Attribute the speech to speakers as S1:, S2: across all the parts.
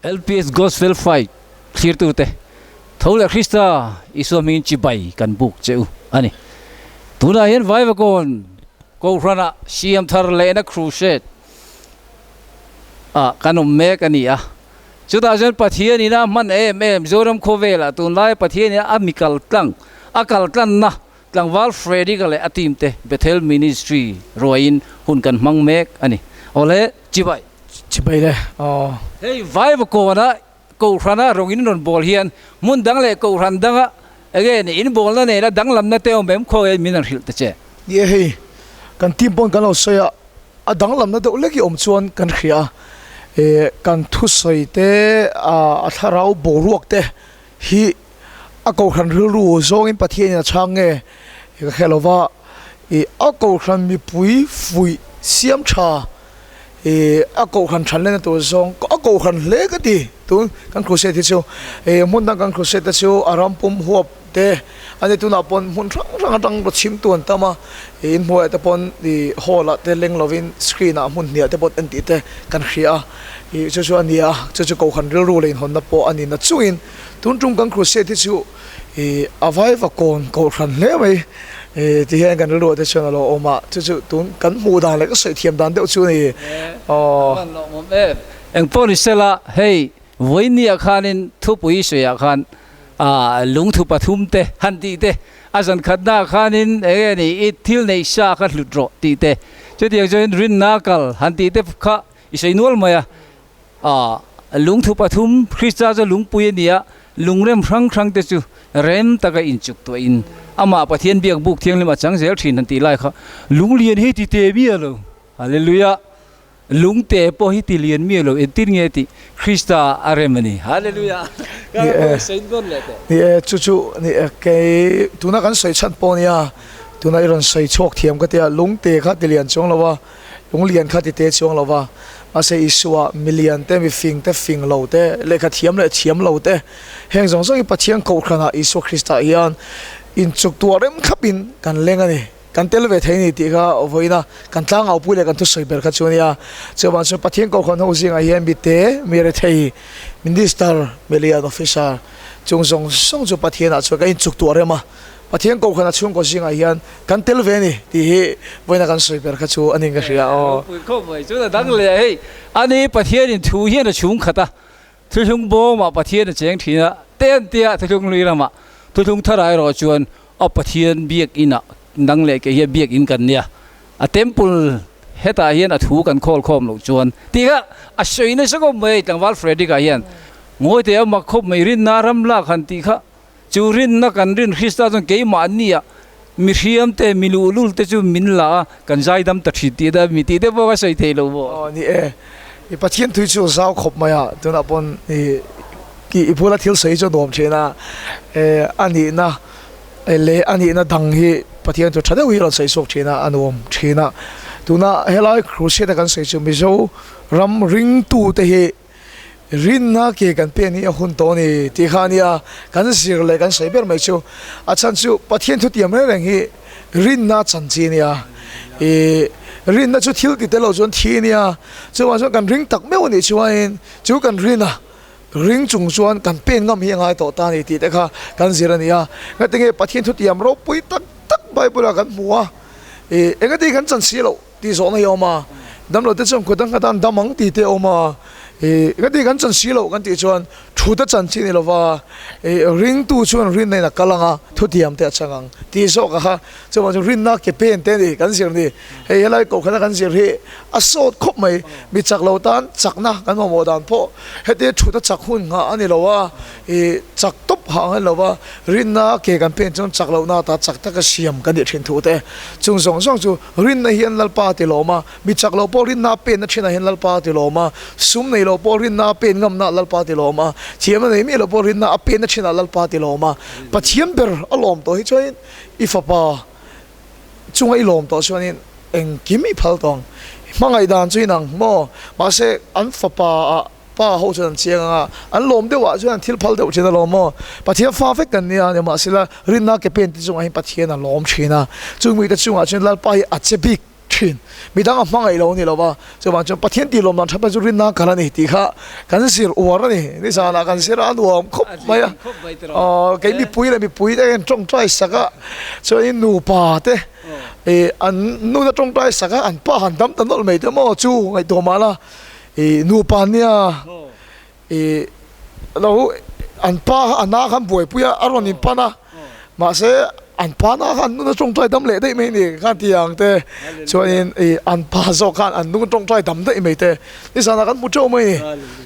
S1: LPS Gospel Fight clear tu te thola Krista iso min chibai kan buk cheu ani tuna hian vai va kon ko rana siam thar le na crusade kanom mek ani a chuta jan pathian ina man zoram khovela tun lai pathian ina amikal tlang akal tlan na tlang wal fredi gale atim te Bethel ministry roin hun kan mang mek ani ole chibai
S2: le
S1: hey vai va ko na ko rana rongin non bol hian mun dang le ko ran danga again in bol na ne na dang lam na te mem kho e min hil te che
S2: ye hei kan tim pon kan lo soya adang lam na de leki om chuan kan khria kan thu soi te a tharau boruak te hi a ko khan ru zong in pathian na change ka khelova a ko khan mi pui fui siam tha a ko khan than le na to zong a ko khan le ka ti tu kan crusade ti chu mun dang kan crusade ta chu aram pum huap te ani tu na pon mun rang ro chim tuan tama in mo ta pon di hola te leng lovin screen a mun nia te bot an ti te kan khria chu chu ania chu ko khan ru lein hon na po ani na chuin tun tung kan crusade ti chu avai va kon ko khan le mai ti hian kan ru te chana lo oma chu tun kan mu dang le ka soi thiam dan de chu ni
S1: eng pon sela hey voinia khanin thu pui soya khan lung thu pathum te han ti te azan khadna khanin ni ithil nei sha kha hludro ti te choti join rin nakal han ti te kha isai nual maya lung thu pathum Krista ja lung pui nia lungrem rang te chu rem taka in chuk to in ama pathian biak buk thiang lema chang zel thin han ti lai kha lung lian he ti te bi alo hallelujah lung te po hi ti lian mi lo etin nge ti Krista aremani hallelujah ka sein gon le te
S2: ni chu ni ke tuna kan soi chan po nia tuna iron soi chok thiam ka te lung te kha ti lian chong lawa lung lian kha ti te chong lawa ase iswa million te mi fing lo te le kha thiam lo te heng jong jong i pathian ko khana isu Krista ian in chuk tu rem khapin kan lengani kan telve thaini ti kha voina kan tlang au pule kan tu soi ber kha chunia chewan so pathian ko khon ho singa hian bi te mere thei minister melian officer chung jong song chu pathian a chu ka in chuk tu rema pathian ko khana chung ko singa hian kan telve ni ti hi voina kan soi ber kha chu aning ka ria
S1: ko mai chu da dang le hey ani pathian in thu hian chung khata thu chung bo ma pathian cheng thina ten tia thu chung lui rama thu chung tharai ro chuan a pathian biak ina nang le ke hi biak in kan nia a temple heta hian a thu kan khol khom lo chuan ti ga a soina sa ko mai tangwal fredi ka hian ngoi te ma khop mai rin na ram la khan ti kha chu rin na kan rin Krista jong ke ma nia mi riam te milulul te chu min la kan zai dam ta thi ti da mi ti te bo ka soi thei lo bo
S2: ni i pathian thui chu zau khop maya tuna pon ki ipula thil sei chu dom chena ani na le ani na dang hi pathian to thade wi ro sei sok chena anom chena tuna helai crusade kan sei chu mizo ram ring tu te hi rin na ke kan pe ni hun to ni ti khania kan sir le kan sei ber mai chu achan chu pathian thu tiam reng hi rin na chan chi nia rin na chu thil ti te lo jon thi nia chu wa so kan ring tak me ni chuain chu kan rin na ring chung chuan kan pen ngam hi ngai to ta ni ti te kha kan zirania ngatinge pathian thu tiam ro pui tak bible kan muwa engati kan chan si lo ti zo na yoma dam lo te chom ko dang kan damang ti te oma ngati kan chan si lo kan ti chuan thu ta chan chi ni lo wa ring tu chuan rin nei na kalanga thu tiam te changang ti zo ka kha choma rin na ke pen te ni kan sir ni helai ko khana kan sir hi asot khop mai mi chak lo tan chakna kan mo dan pho hete thu ta chak hun nga ani lo wa chak top ha han lo wa rin na ke kan pen chon chak lo na ta chak ta ka siam kan de thin thu te chung song song chu rin na hian lal pa ti lo ma mi chak lo po rin na pen na thina hian lal pa ti lo ma sum nei lo po rin na pen ngam na lal pa ti lo ma chiam nei mi lo po rin na pen na thina lal pa ti lo ma pathiam ber alom to hi choin ifapa chunga ilom to chuanin eng kimi phal tong mangai dan chuinang mo ma se an fapa pa ho chuan chianga an lom dewa chuan thil phal deuh chena lo mo pathian fa fe kan nia ne ma sila rinna ke pen ti chunga hi pathian a lom thina chungmi ta chunga chuan lal pa hi achebik thin mi dang a mangai lo ni lo ba chu ban chu pathian ti lom dan thapa chu rin na kala ni ti kha kan sir war ni sa na kan sir an wom khop mai cái mi pui te trong trai saka cho in nu pa te an nu da trong trai saka an pa han dam tan nol mai te mo chu ngai to ma la nu pa nia lo an pa ana kan buai puya aron in pa na ma se an pa na kan nu trong trai dam le dei mai ni kan tiang te cho in an pa zo kan an nu trong trai dam dei mai te ni sa na kan mu chau mai ni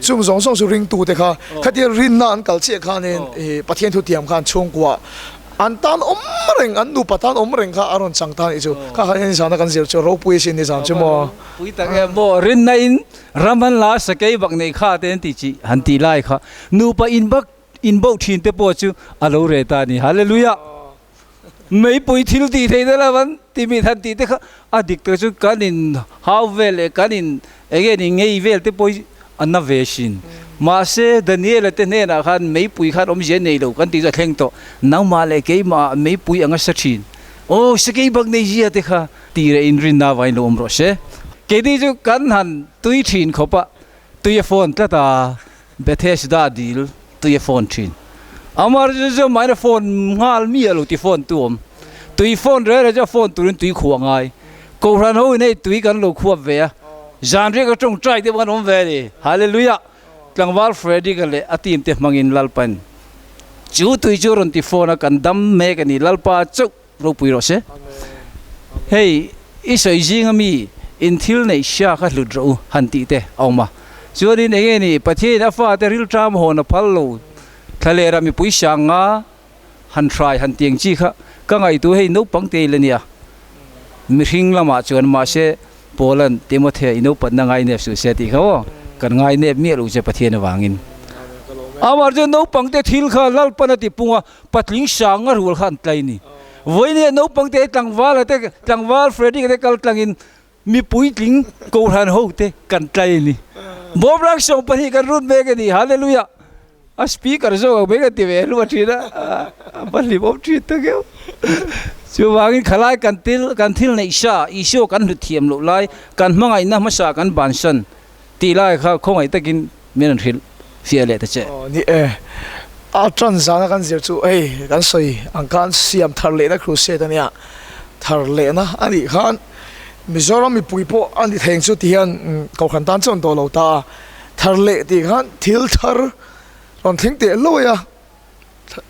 S2: chung song song su ring tu te kha khati rin na an kal che khan in pathian thu tiam khan chung kwa an tan reng an nu patan reng kha aron chang tan i chu kha ni sa na kan zir chu ro pui sin ni san chu mo
S1: pui ta ke mo rin na in raman la sakei bak nei kha ten ti chi han ti lai kha nu pa in bo thin te po chu alo re ta ni hallelujah mấy bụi thiếu thì thấy đó là vẫn tìm mình thân thì thế khác à địch tôi chú cái nên how về cái nên cái nên ngay về thì bụi anh nó về xin mà sẽ đơn giản là thế này là khăn mấy bụi khác ông diễn này đâu cái tí ra khen to nào mà lại cái mà mấy bụi anh sẽ xin ô sẽ cái bậc này gì thế khác tí ra in rin na vay lo ông rồi sẽ cái tí chú cái hẳn tôi xin khó pa tôi phone ta ta Bethesda deal tôi phone xin আমার যে মাইনা ফোন হাল মি আলো তি ফোন তুই ফোন রে যে ফোন তুই খুয়া গাই কোরান হই nei তুইกันlo খুয়া বে জান রেก็จงใจเดวันอมเวดิฮาเลลูยาตังวาลเฟรดิกันเลยอติมเตมังอินลัลปันจูตุยจูรนติฟอนกันดัมเมกันนี่ลัลปาจุโรปุยโรเซเฮ้ยอิสอยจิงมีอินทิลในชาคัลุดรูหันติเตเอามาจวนนี่เองนี่ประเทศอาฟาเตริลทรามโหนพัลโลทะเลรามีปุยช่างงาหันทรายหันเตียงจีค่ะก็ไงตัวให้นุปังเตยเลยเนี่ยมีหิงละมาจวนมาเชโปแลนด์เตโมเทอินุปันนังไงเนี่ยสุเสติเขากันไงเนี่ยมีรู้จะประเทศวางินอามาจวนนุปังเตทิลค่ะลัลปนติปุงปัตลิงช่างงารัวขันไตนี่วันนี้นุปังเตตังวาลเตตังวาลเฟรดี้ก็เตกัลตังอินมีปุยลิงกูหันโฮเตกันไตนี่บ่รักส่งปนิกันรุ่นเมกันนี่ฮาเลลูยาa speaker zo be ga ti ve lu thina bali bom thi ta ge chu wangin khalai kan thil nei sha I sho kan lu thiam lo lai kan mangai na ma sha kan ban san ti lai kha khongai takin men thil fiale ta che
S2: ni a tran za na kan zir chu kan soi ang kan siam thar le na cruise ta nia thar le na ani khan mizoram mi puipo ani theng chu ti hian ko khan tan chon to lo ta thar le ti khan thil thar còn thính tệ lôi à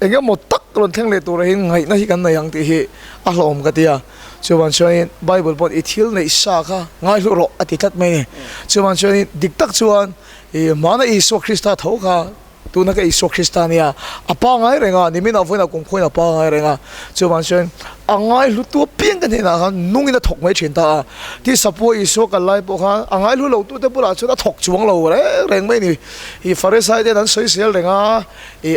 S2: anh em một tắc còn thính lệ tụi hình ngày nay cái này hàng thì hi à lom cái tia cho bạn cho nên Bible bọn ít thiếu này sa kha ngay lúc rồi ati tắt mấy cho bạn cho nên địch tắc chuan mà này Isu Christa thấu kha tu na cái Isu Christa nia apa ngay rồi nga nimin avoid na kung khoi na apa ngay rồi nga cho bạn cho nên ngay lúc tua pieng cái này là nung ina thọc mấy chuyện ta thì support Isu cái lại bộ kha ngay lúc lâu tu te pula cho ta thọc chuang lâu đấy rèn mấy ni Pharisee de nan soi sel renga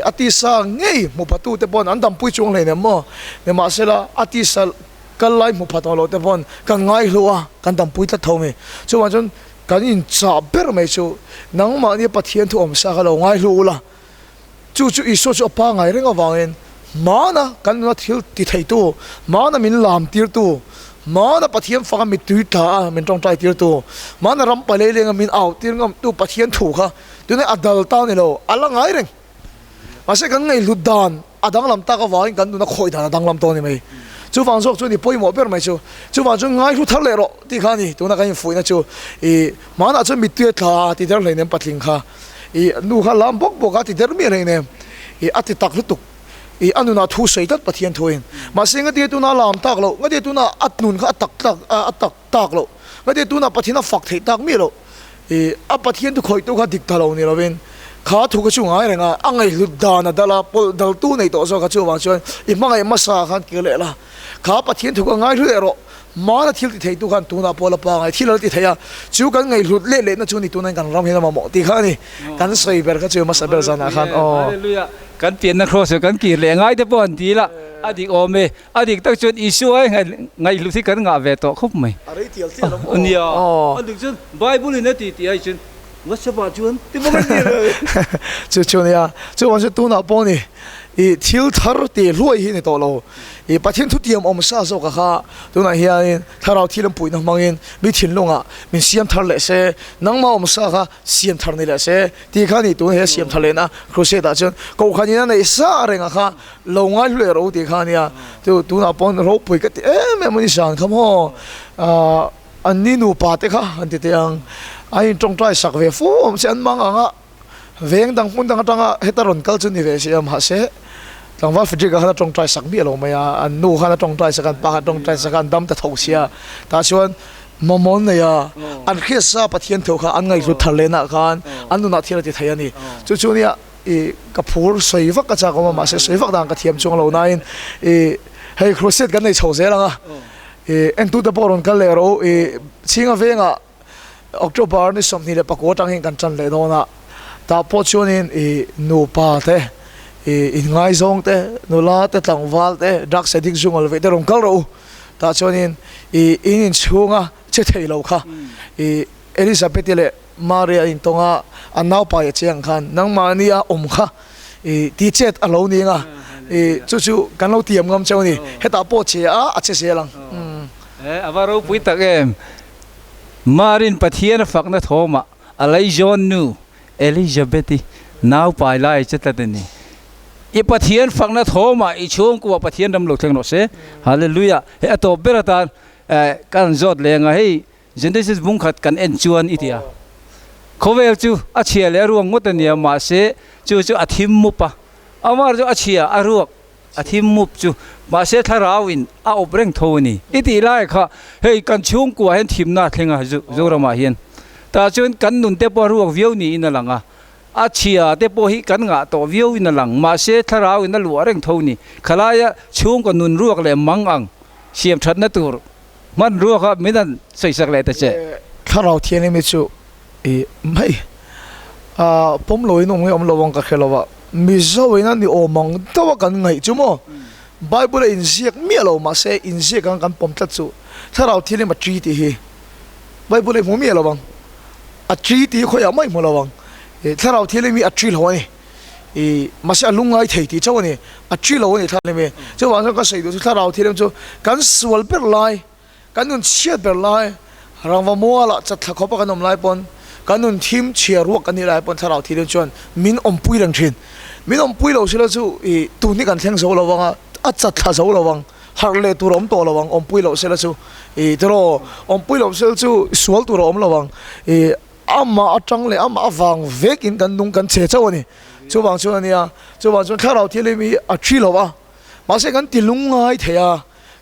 S2: ati sa ngei mu patu te bon andam pui chung le ne mo ne ma sela ati sal kal lai mu phato lo te bon kan ngai hluwa kan dam pui ta thomi chu wa chon kan in cha ber mai chu nang ma ni pathian thu om sa ka lo ngai hlu la chu Isu chu pa ngai renga wangin ma na kan na thil ti thei tu ma na min lam tir tu ma na pathian fa mi tu ta min tong tai tir tu ma na ram pale le min out tir ngam tu pathian thu kha tu ne adal ta ni lo ala ngai reng ase kan ngai lu dan adang lam ta ka wain kan tu na khoi da dang lam to ni mai chu wang sok chu ni poi mo ber mai chu wang chu ngai lu thar le ro ti kha ni tu na kan foi na chu ma na chu mi tu tha ti der le nem patling kha nu kha lam bok bok ti der mi le nem ati tak lu tuk anu na thu sei tat pathian thoin ma singa ti tu na lam tak lo ngade tu na at nun kha atak tak lo ngade tu na pathina fak thei tak mi lo a pathian tu khoi tu kha dik thalo ni lovin kha thu ka chu ngai renga angai lu dana dala pol dal tu nei to so kha chu wang chuan mangai masa khan ke le la kha pathian thu ka ngai lu ero ma na thil ti thei tu khan tu na pola pa ngai thil ti theya chu kan ngai lut le na chu ni tu na kan ram hena ma mo ti kha ni kan sei ber kha chu ma sa ber zana khan
S1: hallelujah kan pian na cross kan ki le ngai te pon ti la adik ome adik tak chun Isu ai ngai lu thi kan nga ve to khop mai
S2: ari tial ti lo
S1: ania adik chun Bible ni ti ai chun ว่าสบายจวนที่มันนี่เลย
S2: 就那样，就完全都拿包呢。ทิลทาร์ตีรวยหินตัวเราประเทศทุกที่อมซาโซกะค่ะตัวนั้นเฮียนถ้าเราที่ลำปุยนักมังอินมีถิ่นลงอ่ะมีเสียมทาร์เลเสนังมาอมซาค่ะเสียมทาร์นี่เลเสที่ข้านี่ตัวเฮียเสียมทาร์เลนะครูเสดาจนกูข้านี่นั่นไอ้ซาเรงอ่ะค่ะลงง่ายเลยเราที่ข้านี่อ่ะตัวนั้นปอนเราปุยก็แม่มันนิสานคำว่าอันนี้หนูปาเตค่ะอันที่เตียงไอ้ตรงใจสักเวฟูมเสียนมังอ่ะเวงดังปุ่นดังตั้งเฮตารอนกัลจุนี่เวเสียมหาเสหลังว่าฟิจิกาฮะตรงใจสักมีอะไรไหมอ่ะอันนู้นฮะตรงใจสักการปากตรงใจสักการดำแต่ทงเสียแต่ชวนมามอนเนี่ยอันเขียซาปะเทียนเถอะค่ะอันไงรุดทะเลนักกันอันนู้นนัดที่เราจะทายนี่จู่ๆเนี่ยกับผู้สวยฟักกระจากออกมาเสียสวยฟักดังกระเทียมช่วงเรานั่นให้ครูเซตกันในโชว์เสียแล้วอ่ะเอ็นตู้ตะปอรอนกันเลยเราชิงอ่ะเวงอ่ะออกจากบาร์นี่สมนี่เลยปะโกตังเห็นกันจันเลยโน่นอ่ะแต่พอชวนนี่นูปาเต้อินไงซงเต้นูลาเต้ตังวาลเต้ดักเสดิกจุงอลเวเตรงกัลเราแต่ชวนนี่อินช่วงอ่ะเจ็ดเท่าเราค่ะเอลิซาเบธเลยมาเรียอินตรงอ่ะอันน่าไปเชียงคันนังมานี่อ่ะค่ะที่เจ็ดอารมณ์นี่อ่ะจู่ๆกันเราเตรียมงำเจ้านี่เฮตาโปเชียอ่ะเชียลัง
S1: อาว่าเราปุยตะเกมมารินปะเทียนฝักนัทโฮมาอะไรจอนนูเอลิซาเบธีน่าไปไล่เจ็ดตันนี่อีปะเทียนฝักนัทโฮมาอีช่วงกูว่าปะเทียนดำลุกเทงโนเสฮาเลลูยาเฮอตัวเบรตากันจอดเลยไงให้เจนเดซิสบุ้งขัดกันเอ็นจวนอีเดียเขาเวลจูอาเชียเลรวงงดเนี่ยมาเสจู่อาทิมมุปะอามาจู่อาเชียอารวกอาทิมมุปจูมาเสทาราวินอาอบเร่งโทนี่อีตีไล่ค่ะเฮ้ยกันช่วงกูเห็นทีมน่าเทงอ่ะจู่เรามาเห็นแต่จนกันนุนเตปรวกวิวนี่นั่นหลังอ่ะอาเชียเตปฮิกันงะตัววิวนั่นหลังมาเสทาราวินนั่นหลวงเร่งโทนี่ขลายช่วงกันนุนรวกเลยมังอังเสียมชัดนั่นตัวมันรวกครับไม่นั่นใส่สักเลยแต่เจ้
S2: ถ้าเราเทียนไม่จู่ไม่ผมลอยน้องให้อมระวังกับเขาว่ามิซาวินันนี่โอมังตัวกันไงจู่มั้งไบเบิลอินเสียกมีอะไรมาเสอินเสียกันปมตัดจู่ถ้าเราเทียนมาจีตีฮีไบเบิลไม่มีอะไรบ้างจีตีเขาอยากไม่มาระวังถ้าเราเทียนมีจีเหล่านี้มาเสลุงไงเที่ยวเจ้านี่จีเหล่านี้ท่านเลยเจ้าวันนั้นก็ใส่ดูถ้าเราเทียนจู่กันสวลเปร์ไลกันนุ่นเชียดเปร์ไลรางวัลมัวละจะถักเขาปกันนมไลปนกันนุ่นทีมเชียร์รวกกันนี่ไลปนถ้าเราเทียนจวนมินอมปุยดังชินมินอมปุยเราเชื่อจู่ตัวนี้กันเที่ยงโซ่ระวังอาจัดท่าโซ่ระวังฮาร์เลตัวรอมตัวระวังอมปุยเราเชื่อจู่ตัวอมปุยเราเชื่อจู่สวลตัวรอมระวังอามาจังเลยอามาฟังเวกินกันนุ่งกันเชี่ยเจ้านี่จู่บางช่วงนี้จู่บางช่วงถ้าเราเทียนมีจีเหล่ามาเสกันติลุงไงเทีย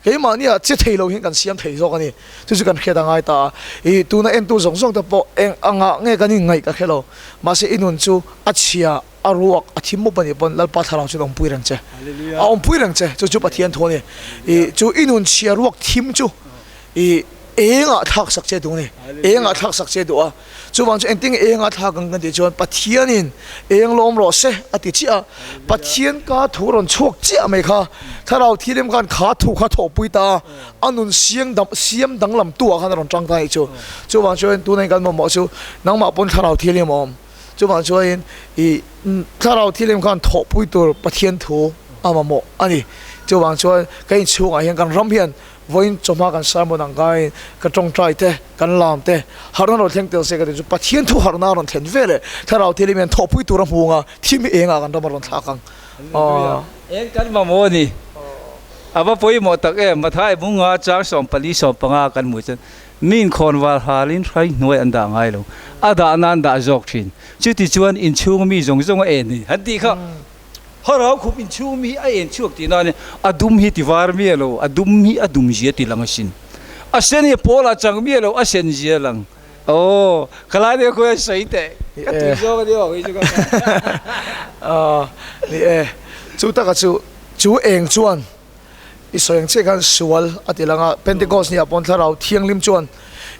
S2: เฮ้ยมันเนี่ยจะเที่ยวเห็นกันเสียมเที่ยวกันนี่จู่ๆกันแค่ต่างไงตาตัวนั้นเอ็นตัวส่งแต่พอเอ็งอ่างเงี้ยกันนี่ไงกันแค่เรามาเสอินุนจู่อัจฉริยะอารวกอาทิมมุปนิปนลัลปัทเราจู่องปุยรังเจองปุยรังเจจู่ปะเทียนทนี่จู่อินุนเชียรวกทิมจู่เอ็งทักสักเจดูนี่เอ็งทักสักเจดูจู่บางจู่เอ็นติ้งเอ็งทักกันที่จวนปะเทียนินเอ็งลมรอเสอติจิอาปะเทียนกาถูรอนชกเจ้าไม่ค่ะถ้าเราที่เล่มกันขาถูกขาถูกปุยตาอันนุนเสียมดังลำตัวขนาดรอนจังไทยจู่บางจู่ตัวในกันมาหมอจู่นังมาปนถ้าเราที่เล่มอมจู่บางจู่ถ้าเราที่เล่มกันถูกปุยตัวปะเทียนถูอามาหมออันนี้จู่บางจู่กันช่วงอะไรกันรำเพียนวันจมากันสามวันกันกันจงใจเตะกันลามเตะหาเราเที่ยงเตะเสกกันจู่ปะเทียนถูกหาเราเทียนเวลถ้าเราที่เล่มถูกปุยตัวรำหัวที่มีเองกันเรามาลงทักกัน
S1: เอ็งกันมาโมนี่อาว่าปุยหมดตักมาท้ายมุงอาจารย์สอนปลีสอนปังอากันหมดจนมินคนวาลฮาลินใครหน่วยอันด่างไงลงอาดานันดาจอกชินจุดที่ชวนอินชูมีจงเอ็นนี่ฮันดีครับฮาเราคุบอินชูมีไอเอ็นชูกที่นั่นอดุมฮิติวาร์มีโลอดุมเจียติลังชินอาเซนี่พอละจังมีโลอาเซนเจียลังโอ้ขลาเดียวคุยใส่เตะก็ตีโซ่กันเดียวอีกจุกัน
S2: นี่จู่ตะกัจู่เองชวนอีส่วนเช่นกันสวลอติลังอ่ะเพนติคอสเนี่ยปนถ้าเราเที่ยงลิมชวน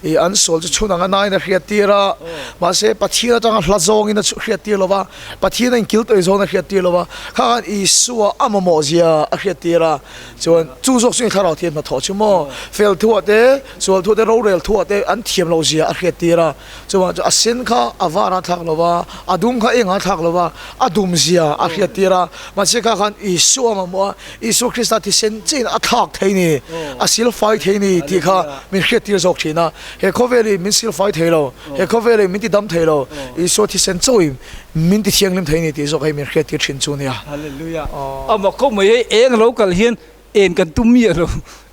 S2: i an sol chu chuna nga nai na hriat tira ma se pathina tanga hlazong ina chu hriat tir lova pathina in kil toi zona hriat tir lova khan i suwa amamo zia a hriat tira chuan chu zok swing tharau thiam na tho chu mo fel thuwa te sol thu te ro rel thuwa te an thiam lo zia a hriat tira chuan a sen kha awara thak lova adum kha enga thak lova adum zia a hriat tira ma se khan i suwa mamo isu krista ti sen chin a thak theini a sil fai theini ti kha min hriat tir zok thina he khoveli min sil fai theilo he khoveli min ti dam theilo isu ti sen choi min ti thiang lim theini ti zok ai min hriat tir thin chu nia
S1: hallelujah ama ko mai eng local hian en kan tummi alo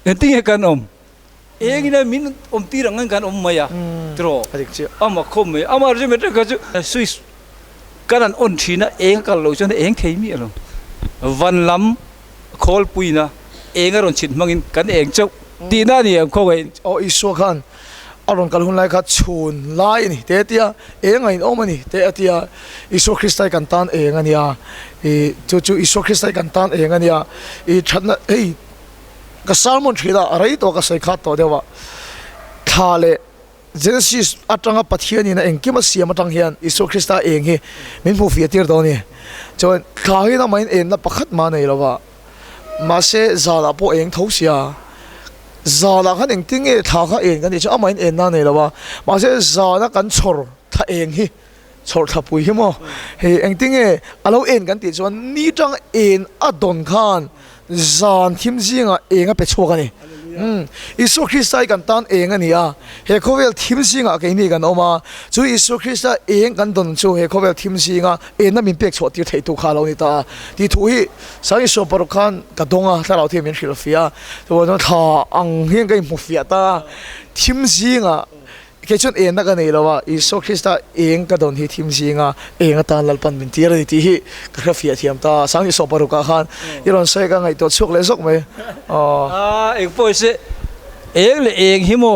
S1: en ting kan eng ina min ti rang kan maya tro
S2: adik chi
S1: ama ko mai ama je met ka chu swiss kanan on thina eng kal lo chon eng theimi alo van lam khol puina eng aron chit mangin kan eng chau ti na ni am ko ai
S2: o isu khan aron kal hun lai kha chun lai ni te tia eng ai omani te atia isu kristai kan tan eng ania e chu isu kristai kan tan eng ania e thana ei ka salmon thida arai to ka sai kha to dewa thale Genesis atanga pathiani na engkima siam atang hian isu krista eng hi min fu fiatir do ni chon khai na main en na pakhat ma nei lawa ma se zala po eng thosia zala khan eng tinge tha kha eng kan ni cha main en na nei lawa ma se zala kan chor tha eng hi chor tha pui hi mo he eng tinge alo en kan ti chon ni tang en adon khan zan thim zinga enga pe chhuak ani isu kristai kan tan eng ania he khovel thim singa ke ni kan oma chu isu krista eng kan don chu he khovel thim singa en na min pek chho tir thei tu kha lo ni ta ti thu hi sai so par khan ka donga tharau the min filofia to no tha ang hian kai mu fia ta thim singa ke chon en na ka nei lawa isu krista eng ka don hi thim singa eng ta lalpan min tir ni ti hi ka khafia thiam ta sang so par ka khan iron sai ka ngai to chuk le zok me
S1: eng po se eng le eng himo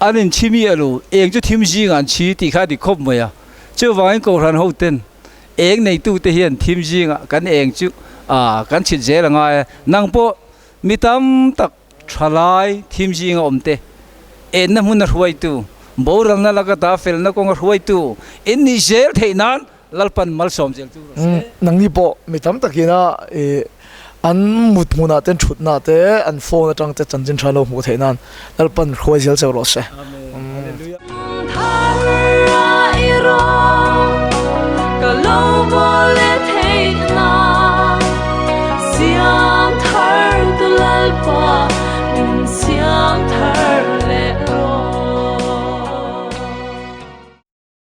S1: anin chimi alu eng chu thim ji ngan chi ti kha di khop maya chu wang ko ran ho ten eng nei tu te hian thim ji nga kan eng chu kan chit je la nga nang po mitam tak thalai thim ji nga omte en na mun ruai tu boral na laga ta fel na ko ruai tu in ni zel theinan lalpan mal som jel tu
S2: nang ni po mitam takina an mut muna ten thut na te an phone atang te chanjin thalo mu theinan lalpan khoi zel chero se
S1: hallelujah